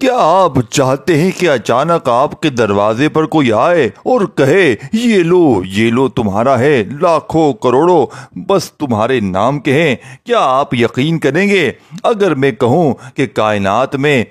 کیا آپ چاہتے ہیں کہ اچانک آپ کے دروازے پر کوئی آئے اور کہے یہ لو تمہارا ہے لاکھوں کروڑوں بس تمہارے نام کے ہیں؟ کیا آپ یقین کریں گے اگر میں کہوں کہ کائنات میں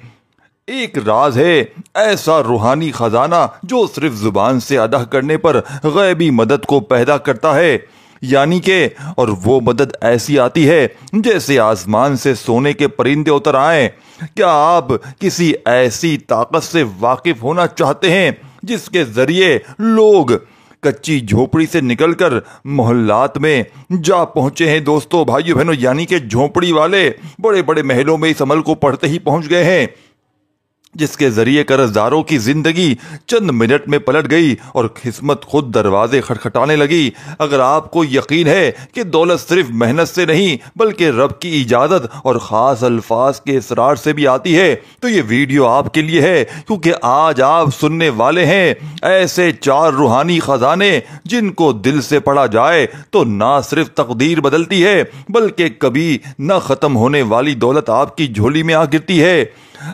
ایک راز ہے، ایسا روحانی خزانہ جو صرف زبان سے ادا کرنے پر غیبی مدد کو پیدا کرتا ہے، یعنی کہ اور وہ مدد ایسی آتی ہے جیسے آسمان سے سونے کے پرندے اتر آئیں۔ کیا آپ کسی ایسی طاقت سے واقف ہونا چاہتے ہیں جس کے ذریعے لوگ کچی جھوپڑی سے نکل کر محلات میں جا پہنچے ہیں؟ دوستو، بھائیو بہنوں، یعنی کہ جھوپڑی والے بڑے بڑے محلوں میں اس عمل کو پڑھتے ہی پہنچ گئے ہیں، جس کے ذریعے قرض داروں کی زندگی چند منٹ میں پلٹ گئی اور قسمت خود دروازے کھٹکھٹانے لگی۔ اگر آپ کو یقین ہے کہ دولت صرف محنت سے نہیں بلکہ رب کی اجازت اور خاص الفاظ کے اصرار سے بھی آتی ہے تو یہ ویڈیو آپ کے لیے ہے، کیونکہ آج آپ سننے والے ہیں ایسے 4 روحانی خزانے جن کو دل سے پڑھا جائے تو نہ صرف تقدیر بدلتی ہے بلکہ کبھی نہ ختم ہونے والی دولت آپ کی جھولی میں آ گرتی ہے۔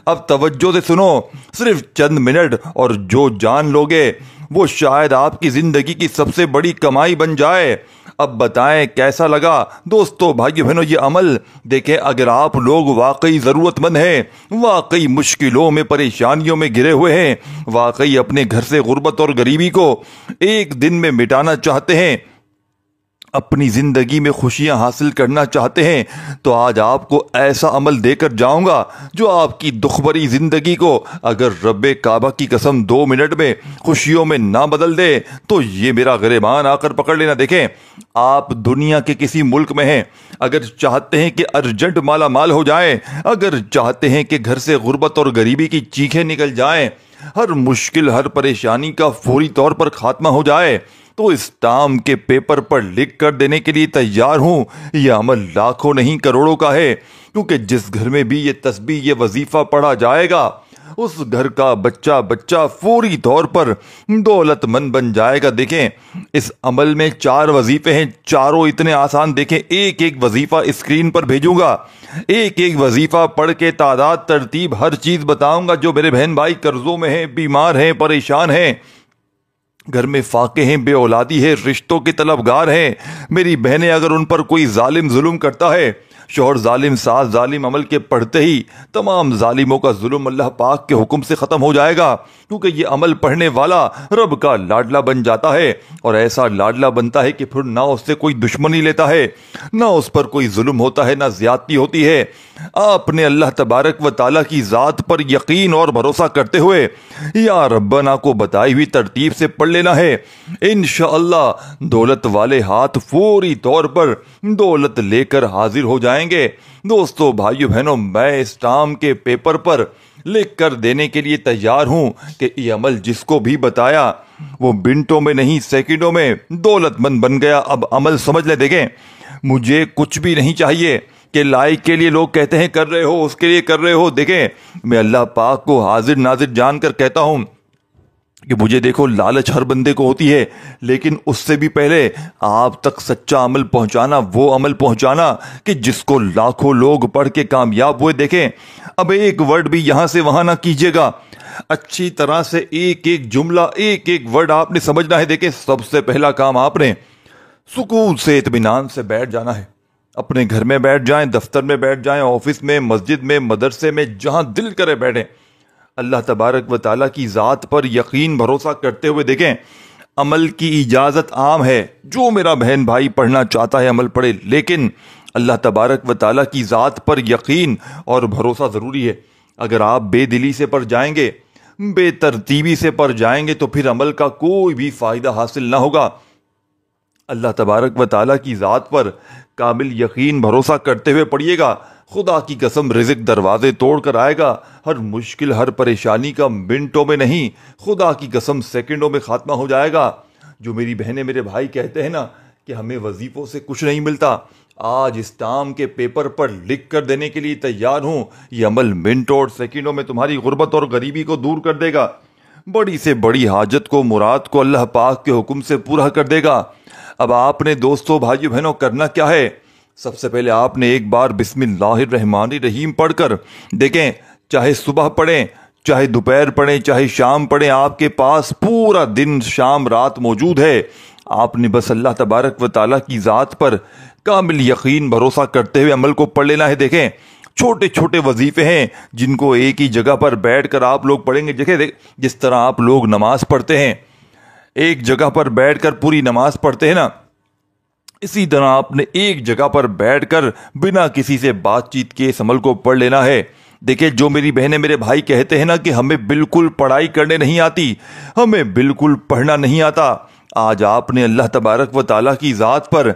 اب توجہ سے سنو، صرف چند منٹ اور جو جان لوگے وہ شاید آپ کی زندگی کی سب سے بڑی کمائی بن جائے۔ اب بتائیں کیسا لگا؟ دوستو، بھائیو بہنوں، یہ عمل دیکھیں، اگر آپ لوگ واقعی ضرورت مند ہیں، واقعی مشکلوں میں پریشانیوں میں گھرے ہوئے ہیں، واقعی اپنے گھر سے غربت اور غریبی کو ایک دن میں مٹانا چاہتے ہیں، اپنی زندگی میں خوشیاں حاصل کرنا چاہتے ہیں، تو آج آپ کو ایسا عمل دے کر جاؤں گا جو آپ کی دکھ بھری زندگی کو اگر رب کعبہ کی قسم 2 منٹ میں خوشیوں میں نہ بدل دے تو یہ میرا گریبان آ کر پکڑ لینا۔ دیکھیں، آپ دنیا کے کسی ملک میں ہیں، اگر چاہتے ہیں کہ ارجنٹ مالا مال ہو جائیں، اگر چاہتے ہیں کہ گھر سے غربت اور غریبی کی چیخیں نکل جائیں، ہر مشکل ہر پریشانی کا فوری طور پر خاتمہ ہو جائے، تو اسٹامپ کے پیپر پر لکھ کر دینے کے لیے تیار ہوں۔ یہ عمل لاکھوں نہیں کروڑوں کا ہے، کیونکہ جس گھر میں بھی یہ تسبیح یہ وظیفہ پڑھا جائے گا اس گھر کا بچہ فوری طور پر دولت مند بن جائے گا۔ دیکھیں، اس عمل میں 4 وظیفے ہیں، چاروں اتنے آسان۔ دیکھیں، ایک ایک وظیفہ اسکرین پر بھیجوں گا، ایک ایک وظیفہ پڑھ کے تعداد ترتیب ہر چیز بتاؤں گا جو میرے بہن بھائی قرضوں میں ہیں، بیمار ہیں، پریشان ہیں، گھر میں فاقے ہیں، بے اولادی ہے، رشتوں کے طلبگار ہیں، میری بہنیں اگر ان پر کوئی ظالم ظلم کرتا ہے، شوہر ظالم، ساس ظالم، عمل کے پڑھتے ہی تمام ظالموں کا ظلم اللہ پاک کے حکم سے ختم ہو جائے گا، کیونکہ یہ عمل پڑھنے والا رب کا لاڈلا بن جاتا ہے، اور ایسا لاڈلا بنتا ہے کہ پھر نہ اس سے کوئی دشمنی لیتا ہے، نہ اس پر کوئی ظلم ہوتا ہے، نہ زیادتی ہوتی ہے۔ آپ نے اللہ تبارک و تعالیٰ کی ذات پر یقین اور بھروسہ کرتے ہوئے یا ربنا کو بتائی ہوئی ترتیب سے پڑھ لینا ہے۔ انشاءاللہ دولت والے ہاتھ فوری طور پر دولت لے کر حاضر ہو جائیں گے۔ دوستو، بھائیو بہنوں، میں اسٹامپ کے پیپر پر لکھ کر دینے کے لیے تیار ہوں کہ یہ عمل جس کو بھی بتایا وہ منٹوں میں نہیں سیکنڈوں میں دولت مند بن گیا۔ اب عمل سمجھ لیں۔ دیکھیں، مجھے کچھ بھی نہیں چاہیے کہ لائک کے لیے لوگ کہتے ہیں کر رہے ہو، اس کے لیے کر رہے ہو۔ دیکھیں، میں اللہ پاک کو حاضر ناظر جان کر کہتا ہوں کہ مجھے دیکھو، لالچ ہر بندے کو ہوتی ہے، لیکن اس سے بھی پہلے آپ تک سچا عمل پہنچانا، وہ عمل پہنچانا کہ جس کو لاکھوں لوگ پڑھ کے کامیاب ہوئے۔ دیکھیں، اب ایک ورڈ بھی یہاں سے وہاں نہ کیجیے گا، اچھی طرح سے ایک ایک جملہ، ایک ایک ورڈ آپ نے سمجھنا ہے۔ دیکھیں، سب سے پہلا کام آپ نے سکون سے اطمینان سے بیٹھ جانا ہے، اپنے گھر میں بیٹھ جائیں، دفتر میں بیٹھ جائیں، آفس میں، مسجد میں، مدرسے میں، جہاں دل کرے بیٹھیں، اللہ تبارک و تعالیٰ کی ذات پر یقین بھروسہ کرتے ہوئے۔ دیکھیں، عمل کی اجازت عام ہے، جو میرا بہن بھائی پڑھنا چاہتا ہے عمل پڑھے، لیکن اللہ تبارک و تعالیٰ کی ذات پر یقین اور بھروسہ ضروری ہے۔ اگر آپ بے دلی سے پڑھ جائیں گے، بے ترتیبی سے پڑھ جائیں گے تو پھر عمل کا کوئی بھی فائدہ حاصل نہ ہوگا۔ اللہ تبارک و تعالیٰ کی ذات پر کامل یقین بھروسہ کرتے ہوئے پڑھیے گا، خدا کی قسم رزق دروازے توڑ کر آئے گا، ہر مشکل ہر پریشانی کا منٹوں میں نہیں، خدا کی قسم سیکنڈوں میں خاتمہ ہو جائے گا۔ جو میری بہنیں میرے بھائی کہتے ہیں نا کہ ہمیں وظیفوں سے کچھ نہیں ملتا، آج اسٹامپ کے پیپر پر لکھ کر دینے کے لیے تیار ہوں۔ یہ عمل منٹوں اور سیکنڈوں میں تمہاری غربت اور غریبی کو دور کر دے گا، بڑی سے بڑی حاجت کو، مراد کو اللہ پاک کے حکم سے پورا کر دے گا۔ اب آپ نے دوستو، بھائیو بہنوں، کرنا کیا ہے؟ سب سے پہلے آپ نے ایک بار بسم اللہ الرحمن الرحیم پڑھ کر دیکھیں، چاہے صبح پڑھیں، چاہے دوپہر پڑھیں چاہے شام پڑھیں، آپ کے پاس پورا دن شام رات موجود ہے۔ آپ نے بس اللہ تبارک و تعالیٰ کی ذات پر کامل یقین بھروسہ کرتے ہوئے عمل کو پڑھ لینا ہے۔ دیکھیں چھوٹے چھوٹے وظیفے ہیں جن کو ایک ہی جگہ پر بیٹھ کر آپ لوگ پڑھیں گے۔ دیکھیں جس طرح آپ لوگ نماز پڑھتے ہیں، ایک جگہ پر بیٹھ کر پوری نماز پڑھتے ہیں نا، اسی طرح آپ نے ایک جگہ پر بیٹھ کر بنا کسی سے بات چیت کے اس عمل کو پڑھ لینا ہے۔ دیکھیں جو میری بہنیں میرے بھائی کہتے ہیں نا کہ ہمیں بالکل پڑھائی کرنے نہیں آتی، ہمیں بالکل پڑھنا نہیں آتا، آج آپ نے اللہ تبارک و تعالیٰ کی ذات پر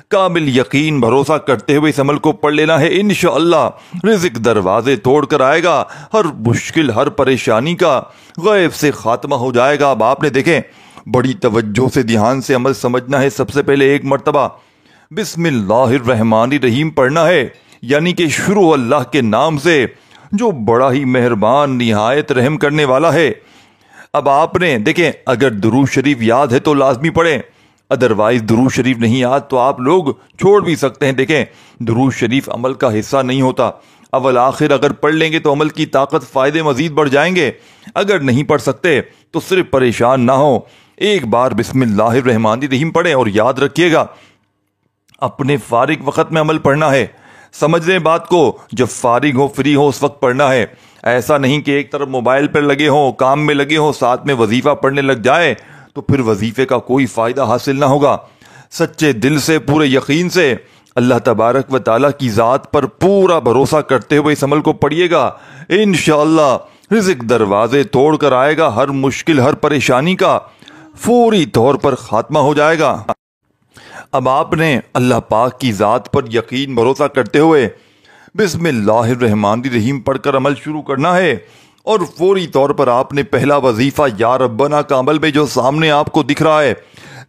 کامل یقین بھروسہ کرتے ہوئے اس عمل کو پڑھ لینا ہے۔ انشاءاللہ رزق دروازے توڑ کر آئے گا، ہر مشکل ہر پریشانی کا غیب سے خاتمہ ہو جائے گا۔ اب آپ نے دیکھیں بڑی توجہ سے دھیان سے عمل سمجھنا ہے۔ سب سے پہلے ایک مرتبہ بسم اللہ الرحمن الرحیم پڑھنا ہے، یعنی کہ شروع اللہ کے نام سے جو بڑا ہی مہربان نہایت رحم کرنے والا ہے۔ اب آپ نے دیکھیں اگر درود شریف یاد ہے تو لازمی پڑھیں، ادروائز درود شریف نہیں یاد تو آپ لوگ چھوڑ بھی سکتے ہیں۔ دیکھیں درود شریف عمل کا حصہ نہیں ہوتا، اول آخر اگر پڑھ لیں گے تو عمل کی طاقت فائدے مزید بڑھ جائیں گے۔ اگر نہیں پڑھ سکتے تو صرف پریشان نہ ہو، ایک بار بسم اللہ الرحمن الرحیم پڑھیں اور یاد رکھیے گا اپنے فارغ وقت میں عمل پڑھنا ہے۔ سمجھ لیں بات کو، جب فارغ ہو فری ہو اس وقت پڑھنا ہے، ایسا نہیں کہ ایک طرف موبائل پر لگے ہوں کام میں لگے ہوں ساتھ میں وظیفہ پڑھنے لگ جائے تو پھر وظیفے کا کوئی فائدہ حاصل نہ ہوگا۔ سچے دل سے پورے یقین سے اللہ تبارک و تعالیٰ کی ذات پر پورا بھروسہ کرتے ہوئے اس عمل کو پڑھیے گا، انشاءاللہ رزق دروازے توڑ کر آئے گا، ہر مشکل ہر پریشانی کا فوری طور پر خاتمہ ہو جائے گا۔ اب آپ نے اللہ پاک کی ذات پر یقین بھروسہ کرتے ہوئے بسم اللہ الرحمن الرحیم پڑھ کر عمل شروع کرنا ہے، اور فوری طور پر آپ نے پہلا وظیفہ یا ربنا کا عمل میں جو سامنے آپ کو دکھ رہا ہے،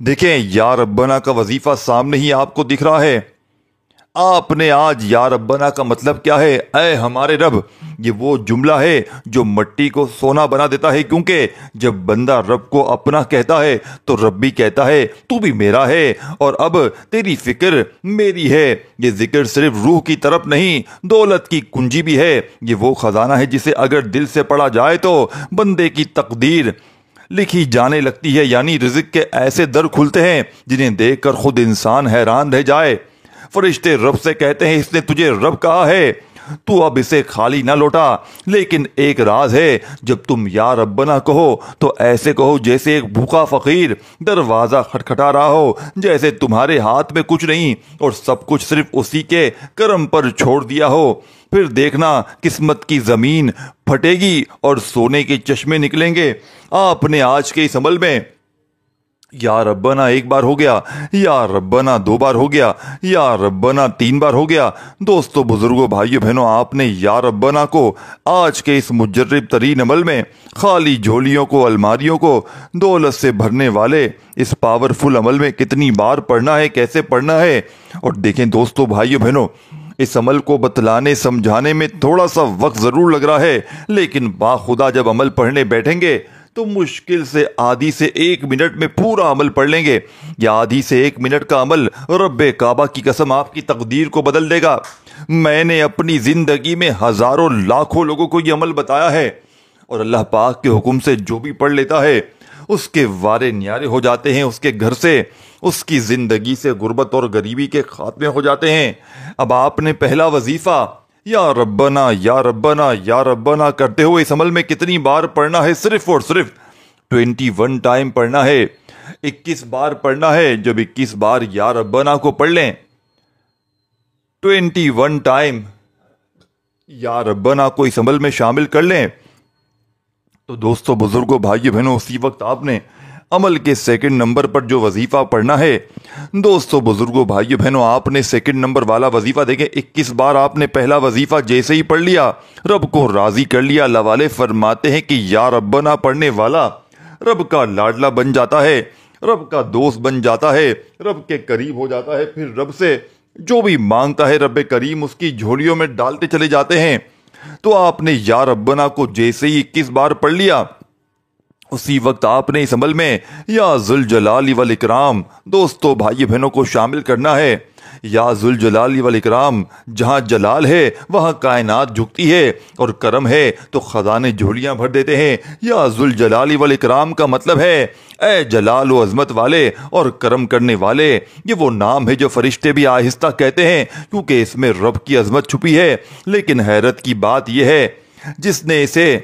دیکھیں یا ربنا کا وظیفہ سامنے ہی آپ کو دکھ رہا ہے۔ آپ نے آج یا ربنا کا مطلب کیا ہے؟ اے ہمارے رب، یہ وہ جملہ ہے جو مٹی کو سونا بنا دیتا ہے، کیونکہ جب بندہ رب کو اپنا کہتا ہے تو رب بھی کہتا ہے تو بھی میرا ہے، اور اب تیری فکر میری ہے۔ یہ ذکر صرف روح کی طرف نہیں، دولت کی کنجی بھی ہے۔ یہ وہ خزانہ ہے جسے اگر دل سے پڑھا جائے تو بندے کی تقدیر لکھی جانے لگتی ہے، یعنی رزق کے ایسے در کھلتے ہیں جنہیں دیکھ کر خود انسان حیران رہ جائے۔ فرشتے رب سے کہتے ہیں اس نے تجھے رب کہا ہے، تو اب اسے خالی نہ لوٹا، لیکن ایک راز ہے، جب تم یا ربنا کہو تو ایسے کہو جیسے ایک بھوکا فقیر دروازہ کھٹکھٹا رہا ہو، جیسے تمہارے ہاتھ میں کچھ نہیں اور سب کچھ صرف اسی کے کرم پر چھوڑ دیا ہو۔ پھر دیکھنا قسمت کی زمین پھٹے گی اور سونے کے چشمے نکلیں گے۔ آپ نے آج کے اس عمل میں یا ربنا ایک بار ہو گیا، یا ربنا دو بار ہو گیا، یا ربنا تین بار ہو گیا۔ دوستو بزرگوں بھائیو بہنوں، آپ نے یا ربنا کو آج کے اس مجرب ترین عمل میں خالی جھولیوں کو الماریوں کو دولت سے بھرنے والے اس پاورفل عمل میں کتنی بار پڑھنا ہے، کیسے پڑھنا ہے۔ اور دیکھیں دوستو بھائیو بہنوں، اس عمل کو بتلانے سمجھانے میں تھوڑا سا وقت ضرور لگ رہا ہے، لیکن باخدا جب عمل پڑھنے بیٹھیں گے تو مشکل سے آدھی سے ایک منٹ میں پورا عمل پڑھ لیں گے۔ یا آدھی سے ایک منٹ کا عمل رب کعبہ کی قسم آپ کی تقدیر کو بدل دے گا۔ میں نے اپنی زندگی میں ہزاروں لاکھوں لوگوں کو یہ عمل بتایا ہے، اور اللہ پاک کے حکم سے جو بھی پڑھ لیتا ہے اس کے وارے نیارے ہو جاتے ہیں، اس کے گھر سے اس کی زندگی سے غربت اور غریبی کے خاتمے ہو جاتے ہیں۔ اب آپ نے پہلا وظیفہ یا ربنا یا ربنا یا ربنا کرتے ہوئے اس عمل میں کتنی بار پڑھنا ہے؟ صرف اور صرف 21 ٹائم پڑھنا ہے، 21 بار پڑھنا ہے۔ جب 21 بار یا ربنا کو پڑھ لیں، 21 ٹائم یا ربنا کو اس عمل میں شامل کر لیں، تو دوستو بزرگوں بھائیو بہنوں، اسی وقت آپ نے عمل کے سیکنڈ نمبر پر جو وظیفہ پڑھنا ہے، دوستو بزرگوں بھائیو بہنوں، آپ نے سیکنڈ نمبر والا وظیفہ دیکھیں 21 بار آپ نے پہلا وظیفہ جیسے ہی پڑھ لیا، رب کو راضی کر لیا۔ اللہ والے فرماتے ہیں کہ یا ربنا پڑھنے والا رب کا لاڈلا بن جاتا ہے، رب کا دوست بن جاتا ہے، رب کے قریب ہو جاتا ہے، پھر رب سے جو بھی مانگتا ہے رب کریم اس کی جھولیوں میں ڈالتے چلے جاتے ہیں۔ تو آپ نے یا ربنا کو جیسے ہی 21 بار پڑھ لیا، اسی وقت آپ نے اس عمل میں یا ذوالجلال والاکرام دوستو بھائی بہنوں کو شامل کرنا ہے۔ یا ذوالجلال والاکرام، جہاں جلال ہے وہاں کائنات جھکتی ہے، اور کرم ہے تو خزانے جھولیاں بھر دیتے ہیں۔ یا ذوالجلال والاکرام کا مطلب ہے اے جلال و عظمت والے اور کرم کرنے والے۔ یہ وہ نام ہے جو فرشتے بھی آہستہ کہتے ہیں کیونکہ اس میں رب کی عظمت چھپی ہے۔ لیکن حیرت کی بات یہ ہے، جس نے اسے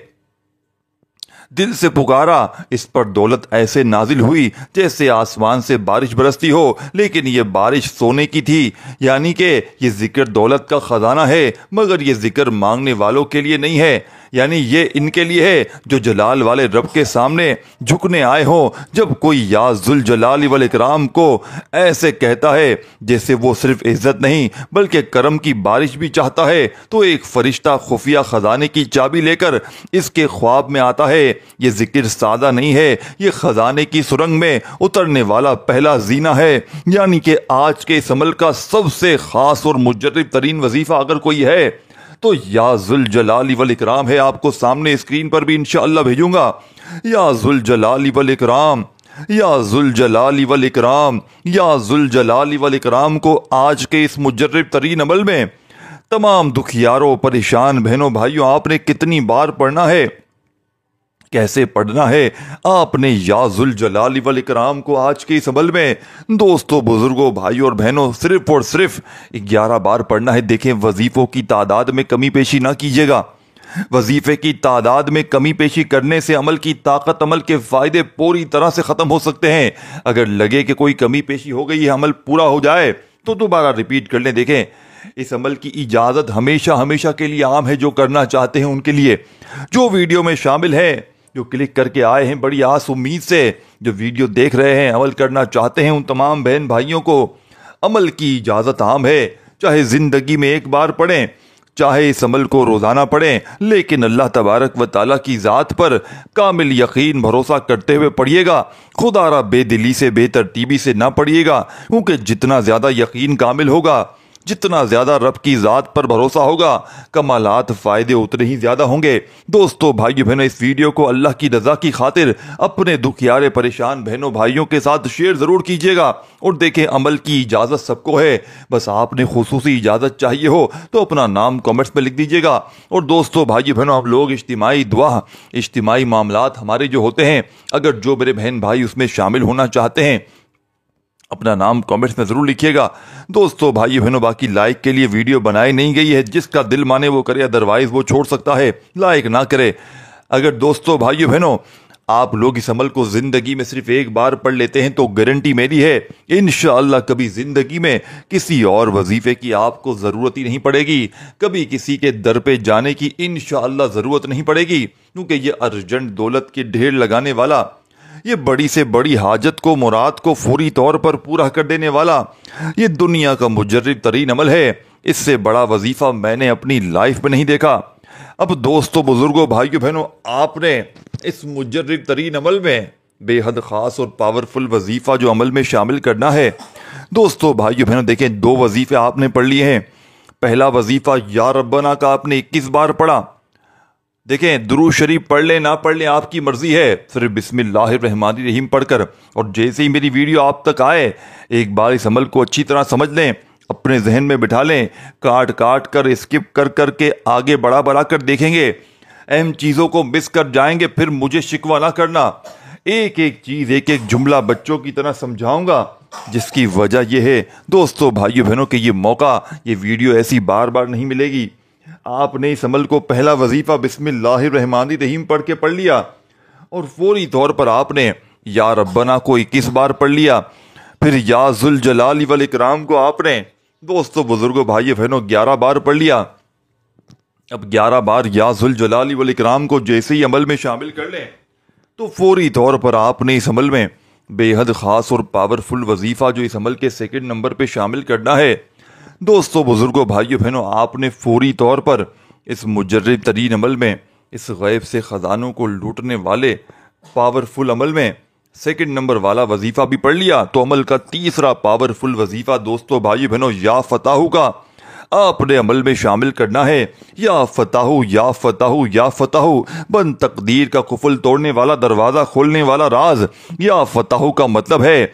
دل سے پکارا اس پر دولت ایسے نازل ہوئی جیسے آسمان سے بارش برستی ہو، لیکن یہ بارش سونے کی تھی، یعنی کہ یہ ذکر دولت کا خزانہ ہے، مگر یہ ذکر مانگنے والوں کے لیے نہیں ہے، یعنی یہ ان کے لیے ہے جو جلال والے رب کے سامنے جھکنے آئے ہوں۔ جب کوئی یا ذوالجلال والاکرام کو ایسے کہتا ہے جیسے وہ صرف عزت نہیں بلکہ کرم کی بارش بھی چاہتا ہے، تو ایک فرشتہ خفیہ خزانے کی چابی لے کر اس کے خواب میں آتا ہے۔ یہ ذکر سادہ نہیں ہے، یہ خزانے کی سرنگ میں اترنے والا پہلا زینہ ہے، یعنی کہ آج کے اس عمل کا سب سے خاص اور مجرب ترین وظیفہ اگر کوئی ہے تو یا ذوالجلال والاکرام ہے۔ آپ کو سامنے اسکرین پر بھی انشاءاللہ بھیجوں گا۔ یا ذوالجلال والاکرام، یا ذوالجلال والاکرام، یا ذوالجلال والاکرام کو آج کے اس مجرب ترین عمل میں تمام دکھیاروں، پریشان بہنوں بھائیوں، آپ نے کتنی بار پڑھنا ہے، کیسے پڑھنا ہے؟ آپ نے یا ذوالجلال والاکرام کو آج کے اس عمل میں دوستوں، بزرگوں، بھائیوں اور بہنوں صرف اور صرف 11 بار پڑھنا ہے۔ دیکھیں وظیفوں کی تعداد میں کمی پیشی نہ کیجیے گا۔ وظیفے کی تعداد میں کمی پیشی کرنے سے عمل کی طاقت، عمل کے فائدے پوری طرح سے ختم ہو سکتے ہیں۔ اگر لگے کہ کوئی کمی پیشی ہو گئی ہے، عمل پورا ہو جائے تو دوبارہ ریپیٹ کر لیں۔ دیکھیں اس عمل کی اجازت ہمیشہ ہمیشہ کے لیے عام ہے۔ جو کرنا چاہتے ہیں ان کے لیے، جو ویڈیو میں شامل ہے، جو کلک کر کے آئے ہیں بڑی آس امید سے، جو ویڈیو دیکھ رہے ہیں، عمل کرنا چاہتے ہیں، ان تمام بہن بھائیوں کو عمل کی اجازت عام ہے۔ چاہے زندگی میں ایک بار پڑھیں، چاہے اس عمل کو روزانہ پڑھیں، لیکن اللہ تبارک و تعالیٰ کی ذات پر کامل یقین بھروسہ کرتے ہوئے پڑھیے گا۔ خدا را بے دلی سے، بے ترتیبی سے نہ پڑھیے گا، کیونکہ جتنا زیادہ یقین کامل ہوگا، جتنا زیادہ رب کی ذات پر بھروسہ ہوگا، کمالات، فائدے اتنے ہی زیادہ ہوں گے۔ دوستو، بھائیو بہنوں، اس ویڈیو کو اللہ کی رضا کی خاطر اپنے دکھیارے پریشان بہنوں بھائیوں کے ساتھ شیئر ضرور کیجیے گا۔ اور دیکھیں عمل کی اجازت سب کو ہے، بس آپ نے خصوصی اجازت چاہیے ہو تو اپنا نام کمنٹس میں لکھ دیجیے گا۔ اور دوستو، بھائیو بہنوں، ہم لوگ اجتماعی دعا، اجتماعی معاملات ہمارے جو ہوتے ہیں، اگر جو میرے بہن بھائی اس میں شامل ہونا چاہتے ہیں، اپنا نام کمنٹس میں ضرور لکھیے گا۔ دوستو، بھائی بہنوں، باقی لائک کے لیے ویڈیو بنائی نہیں گئی ہے، جس کا دل مانے وہ کرے، ادروائز وہ چھوڑ سکتا ہے، لائک نہ کرے۔ اگر دوستو، بھائی بہنوں، آپ لوگ اس عمل کو زندگی میں صرف ایک بار پڑھ لیتے ہیں تو گارنٹی میری ہے انشاءاللہ کبھی زندگی میں کسی اور وظیفے کی آپ کو ضرورت ہی نہیں پڑے گی، کبھی کسی کے در پہ جانے کی انشاءاللہ ضرورت نہیں پڑے گی، کیونکہ یہ ارجنٹ دولت کے ڈھیر لگانے والا، یہ بڑی سے بڑی حاجت کو، مراد کو فوری طور پر پورا کر دینے والا، یہ دنیا کا مجرب ترین عمل ہے۔ اس سے بڑا وظیفہ میں نے اپنی لائف میں نہیں دیکھا۔ اب دوستو، بزرگوں، بھائیو بہنوں، آپ نے اس مجرب ترین عمل میں بے حد خاص اور پاورفل وظیفہ جو عمل میں شامل کرنا ہے۔ دوستو، بھائیو بہنوں، دیکھیں 2 وظیفے آپ نے پڑھ لیے ہیں۔ پہلا وظیفہ یا ربنا کا آپ نے 21 بار پڑھا۔ دیکھیں درود شریف پڑھ لیں نہ پڑھ لیں آپ کی مرضی ہے، صرف بسم اللہ الرحمن الرحیم پڑھ کر، اور جیسے ہی میری ویڈیو آپ تک آئے ایک بار اس عمل کو اچھی طرح سمجھ لیں، اپنے ذہن میں بٹھا لیں، کاٹ کر اسکپ کر کے آگے بڑھا کر دیکھیں گے، اہم چیزوں کو مس کر جائیں گے، پھر مجھے شکوہ نہ کرنا۔ ایک ایک چیز، ایک ایک جملہ بچوں کی طرح سمجھاؤں گا، جس کی وجہ یہ ہے دوستو، بھائیو بہنوں، کہ یہ موقع، یہ ویڈیو ایسی بار بار نہیں ملے گی۔ آپ نے اس عمل کو پہلا وظیفہ بسم اللہ الرحمن الرحیم پڑھ کے پڑھ لیا، اور فوری طور پر آپ نے یا ربنا کو 21 بار پڑھ لیا، پھر یا ذوالجلال والاکرام کو آپ نے دوستو، بزرگوں، بھائی بہنوں 11 بار پڑھ لیا۔ اب 11 بار یا ذوالجلال والاکرام کو جیسے ہی عمل میں شامل کر لیں تو فوری طور پر آپ نے اس عمل میں بے حد خاص اور پاورفل وظیفہ جو اس عمل کے 2 نمبر پہ شامل کرنا ہے۔ دوستو، بزرگوں، بھائیو بہنوں، آپ نے فوری طور پر اس مجرب ترین عمل میں، اس غیب سے خزانوں کو لوٹنے والے پاورفل عمل میں 2 نمبر والا وظیفہ بھی پڑھ لیا، تو عمل کا تیسرا پاورفل وظیفہ دوستو، بھائیو بہنوں، یا فتح کا آپ نے عمل میں شامل کرنا ہے۔ یا فتح، یا فتح، یا فتح، بند تقدیر کا قفل توڑنے والا، دروازہ کھولنے والا راز۔ یا فتح کا مطلب ہے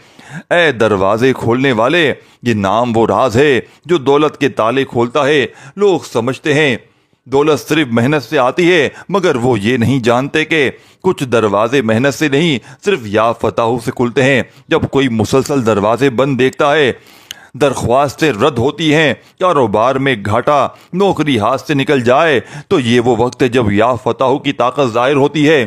اے دروازے کھولنے والے، یہ نام وہ راز ہے جو دولت کے تالے کھولتا ہے۔ لوگ سمجھتے ہیں دولت صرف محنت سے آتی ہے، مگر وہ یہ نہیں جانتے کہ کچھ دروازے محنت سے نہیں، صرف یا فتح سے کھلتے ہیں۔ جب کوئی مسلسل دروازے بند دیکھتا ہے، درخواستیں رد ہوتی ہیں، کاروبار میں گھاٹا، نوکری ہاتھ سے نکل جائے، تو یہ وہ وقت ہے جب یا فتح کی طاقت ظاہر ہوتی ہے۔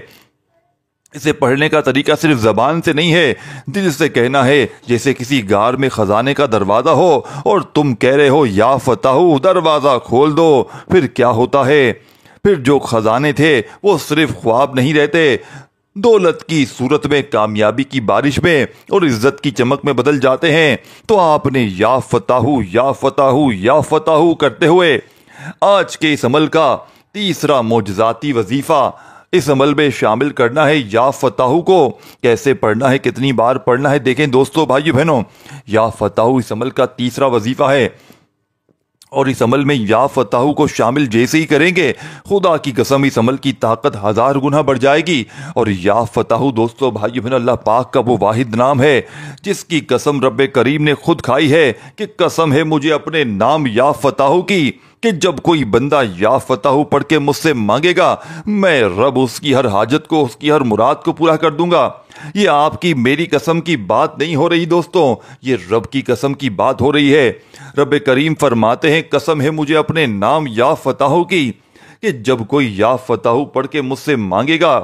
اسے پڑھنے کا طریقہ صرف زبان سے نہیں ہے، دل سے کہنا ہے، جیسے کسی غار میں خزانے کا دروازہ ہو اور تم کہہ رہے ہو یا فتح دروازہ کھول دو۔ پھر کیا ہوتا ہے؟ پھر جو خزانے تھے وہ صرف خواب نہیں رہتے، دولت کی صورت میں، کامیابی کی بارش میں اور عزت کی چمک میں بدل جاتے ہیں۔ تو آپ نے یا فتح یا فتح یا فتح کرتے ہوئے آج کے اس عمل کا تیسرا معجزاتی وظیفہ اس عمل میں شامل کرنا ہے۔ یا فتح کو کیسے پڑھنا ہے، کتنی بار پڑھنا ہے؟ دیکھیں دوستو، بھائیو بہنوں، یا فتح اس عمل کا تیسرا وظیفہ ہے، اور اس عمل میں یا فتح کو شامل جیسے ہی کریں گے، خدا کی قسم اس عمل کی طاقت 1000 گنا بڑھ جائے گی۔ اور یا فتح دوستو بھائیو بہنوں، اللہ پاک کا وہ واحد نام ہے جس کی قسم رب کریم نے خود کھائی ہے کہ قسم ہے مجھے اپنے نام یا فتح کی کہ جب کوئی بندہ یا فتح پڑھ کے مجھ سے مانگے گا، میں رب اس کی ہر حاجت کو، اس کی ہر مراد کو پورا کر دوں گا۔ یہ آپ کی میری قسم کی بات نہیں ہو رہی دوستوں، یہ رب کی قسم کی بات ہو رہی ہے۔ رب کریم فرماتے ہیں قسم ہے مجھے اپنے نام یا فتح کی کہ جب کوئی یا فتح پڑھ کے مجھ سے مانگے گا،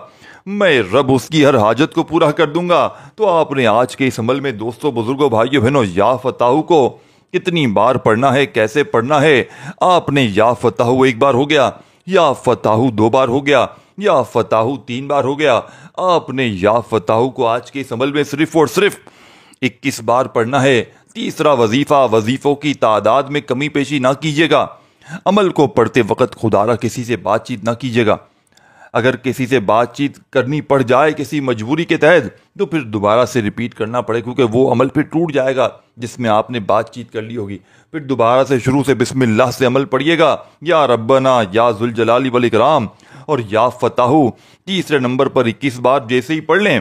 میں رب اس کی ہر حاجت کو پورا کر دوں گا۔ تو آپ نے آج کے اس عمل میں دوستوں، بزرگوں، بھائیوں بہنوں، یا فتح کو کتنی بار پڑھنا ہے، کیسے پڑھنا ہے؟ آپ نے یا فتح ایک بار ہو گیا، یا فتح 2 بار ہو گیا، یا فتح 3 بار ہو گیا۔ آپ نے یا فتح کو آج کے اس عمل میں صرف اور صرف 21 بار پڑھنا ہے۔ تیسرا وظیفہ، وظیفوں کی تعداد میں کمی پیشی نہ کیجیے گا۔ عمل کو پڑھتے وقت خدا را کسی سے بات چیت نہ کیجیے گا۔ اگر کسی سے بات چیت کرنی پڑ جائے کسی مجبوری کے تحت، تو پھر دوبارہ سے ریپیٹ کرنا پڑے، کیونکہ وہ عمل پھر ٹوٹ جائے گا جس میں آپ نے بات چیت کر لی ہوگی۔ پھر دوبارہ سے شروع سے بسم اللہ سے عمل پڑھیے گا، یا ربنا، یا ذوالجلال والاکرام، اور یا فتح تیسرے نمبر پر 21 بار جیسے ہی پڑھ لیں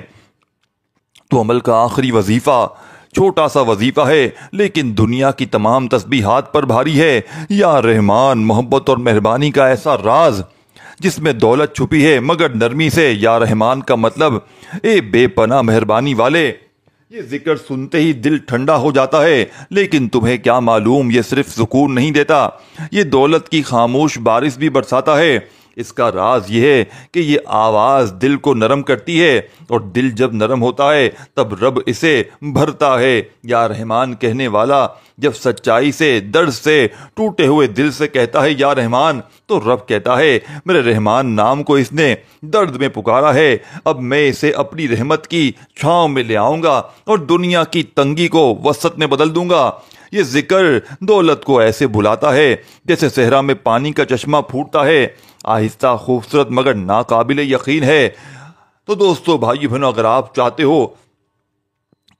تو عمل کا آخری وظیفہ چھوٹا سا وظیفہ ہے، لیکن دنیا کی تمام تسبیحات پر بھاری ہے۔ یا رحمان، محبت اور مہربانی کا ایسا راز جس میں دولت چھپی ہے مگر نرمی سے۔ یا رحمان کا مطلب اے بے پناہ مہربانی والے۔ یہ ذکر سنتے ہی دل ٹھنڈا ہو جاتا ہے، لیکن تمہیں کیا معلوم یہ صرف سکون نہیں دیتا، یہ دولت کی خاموش بارش بھی برساتا ہے۔ اس کا راز یہ ہے کہ یہ آواز دل کو نرم کرتی ہے، اور دل جب نرم ہوتا ہے تب رب اسے بھرتا ہے۔ یا رحمان کہنے والا جب سچائی سے، درد سے، ٹوٹے ہوئے دل سے کہتا ہے یا رحمان، تو رب کہتا ہے میرے رحمان نام کو اس نے درد میں پکارا ہے، اب میں اسے اپنی رحمت کی چھاؤں میں لے آؤں گا اور دنیا کی تنگی کو وسعت میں بدل دوں گا۔ یہ ذکر دولت کو ایسے بلاتا ہے جیسے صحرا میں پانی کا چشمہ پھوٹتا ہے، آہستہ، خوبصورت مگر ناقابل یقین ہے۔ تو دوستو، بھائیو بہنوں، اگر آپ چاہتے ہو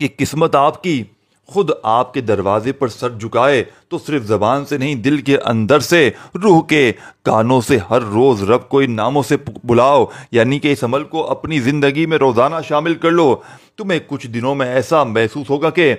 کہ قسمت آپ کی خود آپ کے دروازے پر سر جھکائے، تو صرف زبان سے نہیں، دل کے اندر سے، روح کے کانوں سے ہر روز رب کو ان ناموں سے بلاؤ، یعنی کہ اس عمل کو اپنی زندگی میں روزانہ شامل کر لو۔ تمہیں کچھ دنوں میں ایسا محسوس ہوگا کہ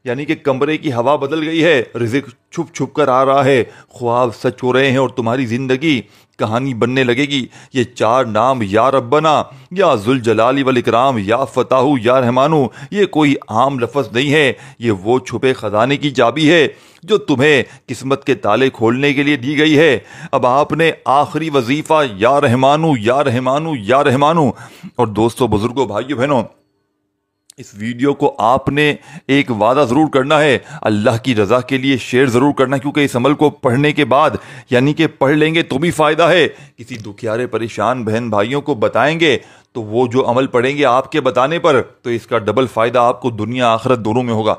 یعنی کہ کمرے کی ہوا بدل گئی ہے، رزق چھپ چھپ کر آ رہا ہے، خواب سچ ہو رہے ہیں اور تمہاری زندگی کہانی بننے لگے گی۔ یہ 4 نام، یا ربنا، یا ذوالجلال والاکرام، یا فتح، یا رحمانو، یہ کوئی عام لفظ نہیں ہے، یہ وہ چھپے خزانے کی چابی ہے جو تمہیں قسمت کے تالے کھولنے کے لیے دی گئی ہے۔ اب آپ نے آخری وظیفہ یا رحمانو، یا رحمانو، یا رحمانو۔ اور دوستو، بزرگوں، بھائیو بہنوں، اس ویڈیو کو آپ نے ایک وعدہ ضرور کرنا ہے، اللہ کی رضا کے لیے شیئر ضرور کرنا، کیونکہ اس عمل کو پڑھنے کے بعد، یعنی کہ پڑھ لیں گے تو بھی فائدہ ہے، کسی دکھیارے پریشان بہن بھائیوں کو بتائیں گے تو وہ جو عمل پڑھیں گے آپ کے بتانے پر، تو اس کا ڈبل فائدہ آپ کو دنیا آخرت دونوں میں ہوگا،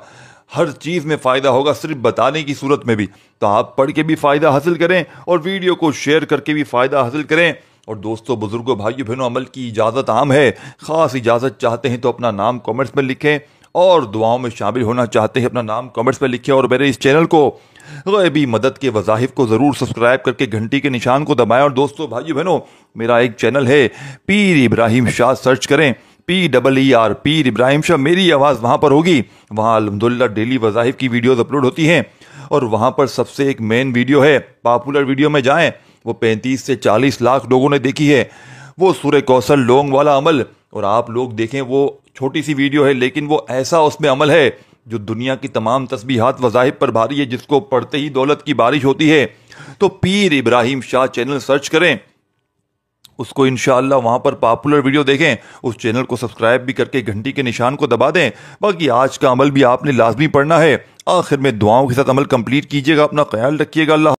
ہر چیز میں فائدہ ہوگا، صرف بتانے کی صورت میں بھی۔ تو آپ پڑھ کے بھی فائدہ حاصل کریں اور ویڈیو کو شیئر کر کے بھی فائدہ حاصل کریں۔ اور دوستو، بزرگوں، بھائیو بہنوں، عمل کی اجازت عام ہے، خاص اجازت چاہتے ہیں تو اپنا نام کمنٹس میں لکھیں، اور دعاؤں میں شامل ہونا چاہتے ہیں اپنا نام کمنٹس میں لکھیں، اور میرے اس چینل کو غیبی مدد کے وظائف کو ضرور سبسکرائب کر کے گھنٹی کے نشان کو دبائیں۔ اور دوستو، بھائیو بہنوں، میرا ایک چینل ہے پیر ابراہیم شاہ، سرچ کریں، PEER پیر ابراہیم شاہ، میری آواز وہاں پر ہوگی. وہاں الحمدللہ ڈیلی وظائف کی ویڈیوز اپلوڈ ہوتی ہیں، اور وہاں پر سب سے ایک مین ویڈیو ہے، پاپولر ویڈیو میں جائیں، وہ 35 سے 40 لاکھ لوگوں نے دیکھی ہے، وہ سورہ کوثر لونگ والا عمل. اور آپ لوگ دیکھیں، وہ چھوٹی سی ویڈیو ہے لیکن وہ ایسا اس میں عمل ہے جو دنیا کی تمام تسبیحات وظائف پر بھاری ہے، جس کو پڑھتے ہی دولت کی بارش ہوتی ہے. تو پیر ابراہیم شاہ چینل سرچ کریں، اس کو انشاءاللہ وہاں پر پاپولر ویڈیو دیکھیں، اس چینل کو سبسکرائب بھی کر کے گھنٹی کے نشان کو دبا دیں. باقی آج کا عمل بھی آپ نے لازمی پڑھنا ہے. آخر میں دعاؤں کے ساتھ عمل کمپلیٹ کیجیے گا. اپنا خیال رکھیے گا. اللہ